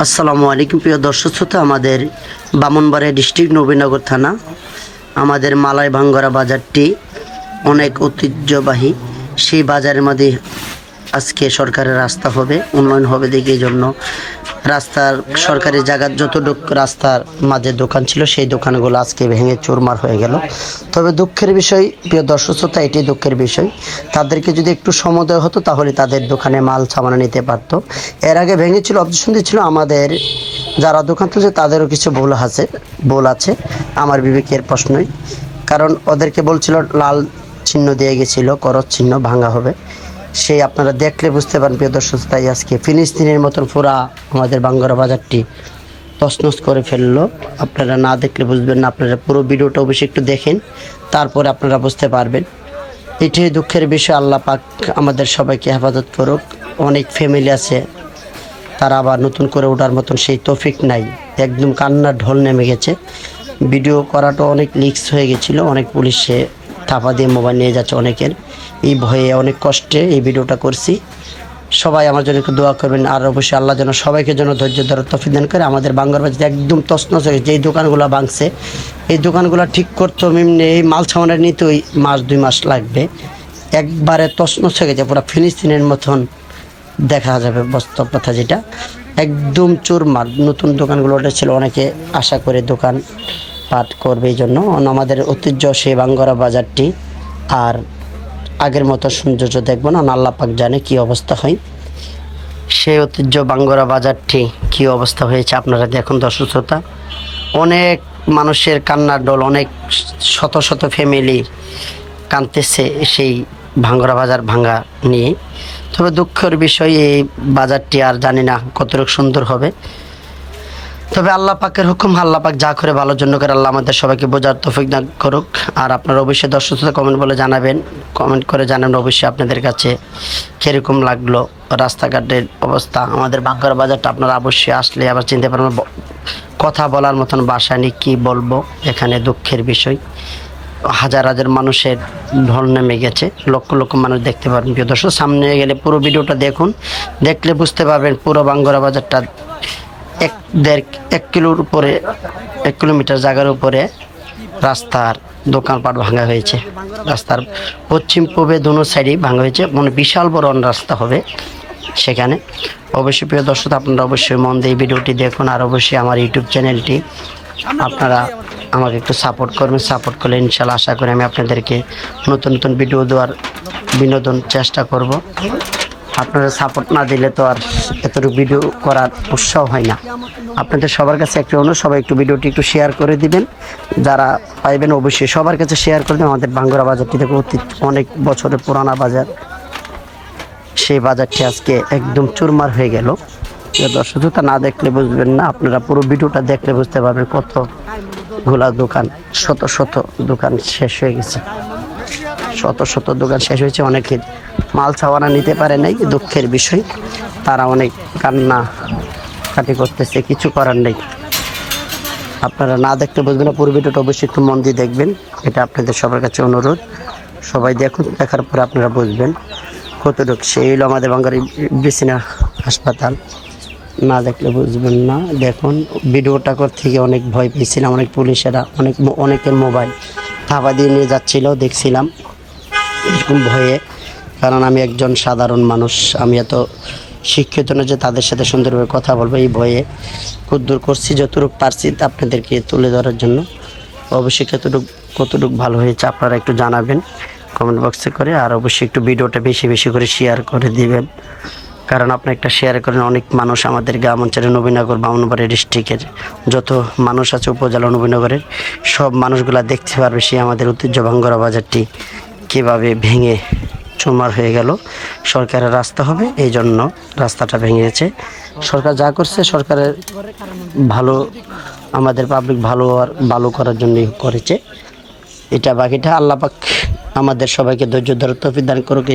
আসসালামু আলাইকুম প্রিয় দর্শক শ্রোতা, আমাদের ব্রাহ্মণবাড়িয়া ডিস্ট্রিক্ট নবীনগর থানা আমাদের মালাই ভাঙ্গরা বাজারটি অনেক ঐতিহ্যবাহী। সেই বাজারের মধ্যে আজকে সরকারের রাস্তা হবে, উন্নয়ন হবে দেখে এই জন্য রাস্তার সরকারি জায়গার যতটুকু রাস্তার মাঝে দোকান ছিল সেই দোকানগুলো আজকে ভেঙে চুরমার হয়ে গেল। তবে দুঃখের বিষয় প্রিয় দর্শক শ্রোতা, এটি দুঃখের বিষয়। তাদেরকে যদি একটু সময় দেওয়া হতো তাহলে তাদের দোকানে মাল সামানা নিতে পারতো। এর আগে ভেঙেছিল, অবজেকশন দিয়েছিল, আমাদের যারা দোকান তুলছে তাদেরও কিছু ভুল আছে আমার বিবেকের প্রশ্নই। কারণ ওদেরকে বলছিল লাল চিহ্ন দিয়ে গেছিলো, করজ চিহ্ন ভাঙা হবে, সেই আপনারা দেখলে বুঝতে পারেন প্রিয় দর্শক। তাই আজকে ফিলিস্তিনের মতন পুরা আমাদের ভাঙ্গরা বাজারটি তছনছ করে ফেললো। আপনারা না দেখলে বুঝবেন না, আপনারা পুরো ভিডিওটা অবশ্যই একটু দেখেন, তারপরে আপনারা বুঝতে পারবেন। এটাই দুঃখের বিষয়। আল্লাহ পাক আমাদের সবাইকে হেফাজত করুক। অনেক ফ্যামিলি আছে তারা আবার নতুন করে ওঠার মতন সেই তৌফিক নাই, একদম কান্নার ঢল নেমে গেছে। ভিডিও করাটা অনেক লিক্স হয়ে গেছিলো, অনেক পুলিশে থাপা দিয়ে মোবাইল নিয়ে যাচ্ছে অনেকের। এই ভয়ে অনেক কষ্টে এই ভিডিওটা করছি। সবাই আমার জন্য একটু দোয়া করবেন, আর অবশ্যই আল্লাহ যেন সবাইকে যেন ধৈর্য ধরার তৌফিক দান করে। আমাদের বাঙ্গার বাজারে একদম তছনছ হয়ে যেই দোকানগুলো ভাঙছে, এই দোকানগুলো ঠিক করতে এমনি এই মাল সামানা নিতে ওই মাস 2 মাস লাগবে। একবারে তছনছ হয়ে গেছে, পুরো ফিলিস্তিনের মতন দেখা যাবে বাস্তব কথা, যেটা একদম চুরমার। নতুন দোকানগুলো ছিল, অনেকে আশা করে দোকান পাঠ করবে, এই জন্য আমাদের ঐতিহ্য সেই বাঙ্গরা বাজারটি আর আগের মতো সৌন্দর্য দেখবো না। আল্লাহ পাক জানে কি অবস্থা হয়। সেই ঐতিহ্য বাঙ্গরা বাজারটি কি অবস্থা হয়েছে আপনারা দেখুন দর্শক শ্রোতা। অনেক মানুষের কান্নার ডল, অনেক শত শত ফ্যামিলি কাঁদতেছে সেই ভাঙ্গরা বাজার ভাঙ্গা নিয়ে। তবে দুঃখের বিষয় এই বাজারটি আর জানি না কতটুকু সুন্দর হবে। তবে আল্লাহ পাকের হুকুম, আল্লাহ পাক যা করে ভালোর জন্য করে। আল্লাহ আমাদের সবাইকে বোঝার তৌফিক দান করুক। আর আপনারা অবশ্যই দর্শক শ্রোতা কমেন্ট বলে জানাবেন, কমেন্ট করে জানাবেন অবশ্যই আপনাদের কাছে কীরকম লাগলো রাস্তাঘাটের অবস্থা। আমাদের ভাঙ্গরা বাজারটা আপনারা অবশ্যই আসলে আবার চিনতে পারবেন। কথা বলার মতন ভাষা নেই, কী বলবো। এখানে দুঃখের বিষয়, হাজার হাজার মানুষের ঢল নেমে গেছে, লক্ষ লক্ষ মানুষ দেখতে পারবেন প্রিয় দর্শক। সামনে গেলে পুরো ভিডিওটা দেখুন, দেখলে বুঝতে পারবেন পুরো ভাঙ্গরা বাজারটা 1 কিলোমিটার জায়গার উপরে রাস্তার দোকানপাট ভাঙা হয়েছে। রাস্তার পশ্চিম পূর্বে দোনো সাইডেই ভাঙা হয়েছে, মানে বিশাল বড় রাস্তা হবে সেখানে। অবশ্যই প্রিয় দর্শক আপনারা অবশ্যই মন দিয়ে ভিডিওটি দেখুন। আর অবশ্যই আমার ইউটিউব চ্যানেলটি আপনারা আমাকে একটু সাপোর্ট করবেন। সাপোর্ট করলে ইনশাল্লাহ আশা করি আমি আপনাদেরকে নতুন নতুন ভিডিও দেওয়ার বিনোদন চেষ্টা করব। আপনারা সাপোর্ট না দিলে তো আর এতটুকু ভিডিও করার উৎসাহ হয় না। আপনাদের সবার কাছে একটা অনুরোধ, সবাই একটু ভিডিওটি একটু শেয়ার করে দিবেন। যারা পাইবেন অবশ্যই সবার কাছে শেয়ার করে দেবেন। আমাদের ভাঙ্গরা বাজারটি দেখো অনেক বছরের পুরানা বাজার, সেই বাজারটি আজকে একদম চুরমার হয়ে গেল। দর্শক তা না দেখলে বুঝবেন না, আপনারা পুরো ভিডিওটা দেখলে বুঝতে পারবেন কতগুলা দোকান, শত শত দোকান শেষ হয়ে গেছে, শত শত দোকান শেষ হয়েছে। অনেকে মাল ছাওয়ানা নিতে পারে নাই, দুঃখের বিষয়। তারা অনেক কান্না কাটি করতেছে, কিছু করার নেই। আপনারা না দেখতে বুঝবেন না, পুরো ভিডিওটা অবশ্যই একটু মন দিয়ে দেখবেন, এটা আপনাদের সবার কাছে অনুরোধ। সবাই দেখুন, দেখার পরে আপনারা বুঝবেন কতটুকু। সেই হলো আমাদের বাঙ্গারি বিছিনা হাসপাতাল, না দেখলে বুঝবেন না। দেখুন ভিডিওটা থেকে অনেক ভয় পেয়েছিলাম, অনেক পুলিশেরা অনেকের মোবাইল থাবা দিয়ে নিয়ে যাচ্ছিল, দেখছিলাম এরকম ভয়ে। কারণ আমি একজন সাধারণ মানুষ, আমি এত শিক্ষিত না যে তাদের সাথে সুন্দরভাবে কথা বলবো। এই ভয়ে কদ্দূর করছি, যতটুকু পারছি আপনাদেরকে তুলে ধরার জন্য। অবশ্যই কতটুকু ভালো হয়েছে আপনারা একটু জানাবেন কমেন্ট বক্সে করে। আর অবশ্যই একটু ভিডিওটা বেশি বেশি করে শেয়ার করে দিবেন, কারণ আপনি একটা শেয়ার করেন অনেক মানুষ আমাদের গ্রাম অঞ্চলে নবীনগর ব্রাহ্মণবাড়িয়া ডিস্ট্রিক্টের যত মানুষ আছে উপজেলা নবীনগরের সব মানুষগুলা দেখতে পারবে সেই আমাদের ঐতিহ্য ভাঙ্গরা বাজারটি কীভাবে ভেঙে চুরমার হয়ে গেল। সরকারের রাস্তা হবে এই জন্য রাস্তাটা ভেঙেছে। সরকার যা করছে সরকারের ভালো, আমাদের পাবলিক ভালো করার জন্যই করেছে এটা। বাকিটা আল্লাহ পাক আমাদের সবাইকে ধৈর্য ধরার তৌফিক দান করুক।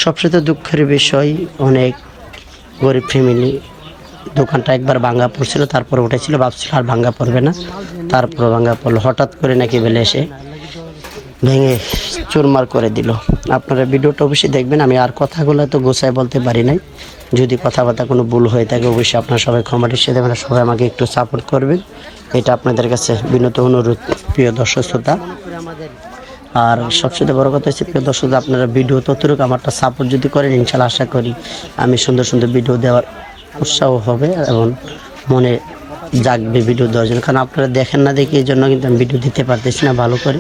সবচেয়ে দুঃখের বিষয়, অনেক গরিব ফ্যামিলি দোকানটা একবার ভাঙ্গা পড়ছিল, তারপরে উঠেছিল, ভাবছিল আর ভাঙ্গা পড়বে না, তারপর ভাঙ্গা পড়লো। হঠাৎ করে নাকি বেলে এসে ভেঙে চুরমার করে দিল। আপনারা ভিডিওটা অবশ্যই দেখবেন। আমি আর কথাগুলো তো গোছায় বলতে পারি নাই, যদি কথাবার্তা কোনো ভুল হয়ে থাকে অবশ্যই আপনারা সবাই ক্ষমা দৃষ্টিতে দেবেন, সবাই আমাকে একটু সাপোর্ট করবেন, এটা আপনাদের কাছে বিনত অনুরোধ প্রিয় দর্শক শ্রোতা। আর সবচেয়ে বড় কথা হচ্ছে প্রিয় দর্শক, আপনারা ভিডিও ততটুকু আমারটা সাপোর্ট যদি করেন ইনশাল্লাহ আশা করি আমি সুন্দর সুন্দর ভিডিও দেওয়ার উৎসাহ হবে এবং মনে জাগবে ভিডিও দেওয়ার জন্য। কারণ আপনারা দেখেন না দেখে এই জন্য কিন্তু আমি ভিডিও দিতে পারতেছি না ভালো করে।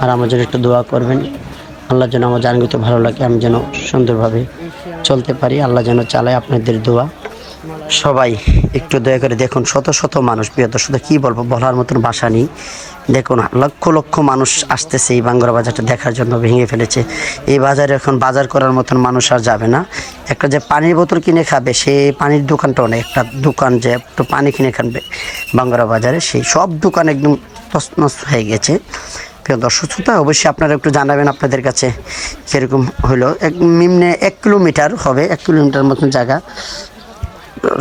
আর আমার জন্য একটু দোয়া করবেন, আল্লাহ যেন আমার জানগুতে ভালো লাগে, আমি যেন সুন্দরভাবে চলতে পারি, আল্লাহ যেন চালায়, আপনাদের দোয়া। সবাই একটু দয়া করে দেখুন, শত শত মানুষ, প্রিয় দর্শক কী বলবো, বলার মতন ভাষা নেই। দেখুন লক্ষ লক্ষ মানুষ আসতেছে এই বাঙ্গুরা বাজারটা দেখার জন্য, ভেঙে ফেলেছে এই বাজারে। এখন বাজার করার মতন মানুষ আর যাবে না। একটা যে পানির বোতল কিনে খাবে, সেই পানির দোকানটাও নেই। একটা দোকান যে একটু পানি কিনে খাবে বাঙ্গুরা বাজারে, সেই সব দোকান একদম তছনছ হয়ে গেছে। প্রিয় দর্শক শ্রোতা, অবশ্যই আপনারা একটু জানাবেন আপনাদের কাছে কীরকম হলো। নিম্নে 1 কিলোমিটার হবে, 1 কিলোমিটার মতন জায়গা,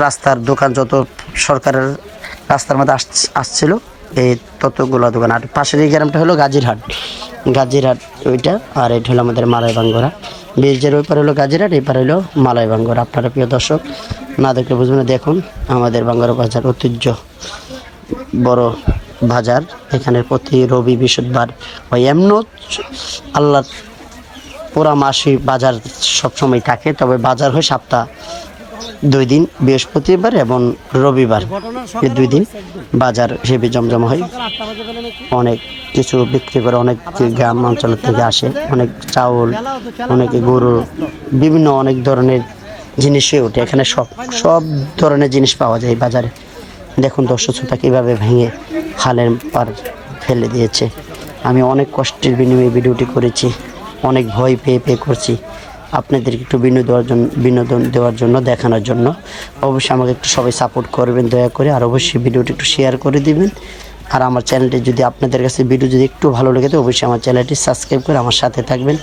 রাস্তার দোকান যত সরকারের রাস্তার মধ্যে আসছিল এই ততগুলো দোকান। আর পাশের এই গ্রামটা হলো গাজীরহাট ওইটা, আর এটা হলো আমাদের মালাই বাঙ্গুরা ব্রিজের ওই পার হলো গাজীরহাট, এই পার হলো মালাই বাঙ্গুরা। আপনারা প্রিয় দর্শক না দেখলে বুঝবেন না, দেখুন আমাদের বাঙ্গুরা বাজার ঐতিহ্য বড় বাজার। এখানে প্রতি রবি বৃহস্পতিবার হয়, এমন আল্লাহ পুরা মাসই বাজার সবসময় থাকে, তবে বাজার হয় সপ্তাহ 2 দিন, বৃহস্পতিবার এবং রবিবার, এই 2 দিন বাজার হেবি জমজম হয়। অনেক কিছু বিক্রি করে, অনেক গ্রাম অঞ্চল থেকে আসে, অনেক চাউল, অনেকে গরু, বিভিন্ন অনেক ধরনের জিনিসই ওঠে এখানে। সব ধরনের জিনিস পাওয়া যায় এই বাজারে। দেখুন দর্শক শ্রোতা কীভাবে ভেঙে খালের পার ফেলে দিয়েছে। আমি অনেক কষ্টের বিনিময়ে ভিডিওটি করেছি, অনেক ভয় পেয়ে করছি আপনাদেরকে একটু বিনোদন দেওয়ার জন্য, দেখানোর জন্য। অবশ্যই আমাকে একটু সবাই সাপোর্ট করবেন দয়া করে, আর অবশ্যই ভিডিওটি একটু শেয়ার করে দিবেন। আর আমার চ্যানেলটি যদি আপনাদের কাছে ভিডিও যদি একটু ভালো লেগে থাকে অবশ্যই আমার চ্যানেলটি সাবস্ক্রাইব করে আমার সাথে থাকবেন।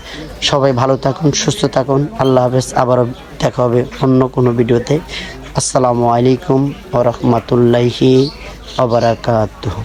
সবাই ভালো থাকুন, সুস্থ থাকুন, আল্লাহ হাফেজ। আবারও দেখা হবে অন্য কোনো ভিডিওতে। আসসালামু আলাইকুম ওয়া রাহমাতুল্লাহি ওয়া বারাকাতুহু।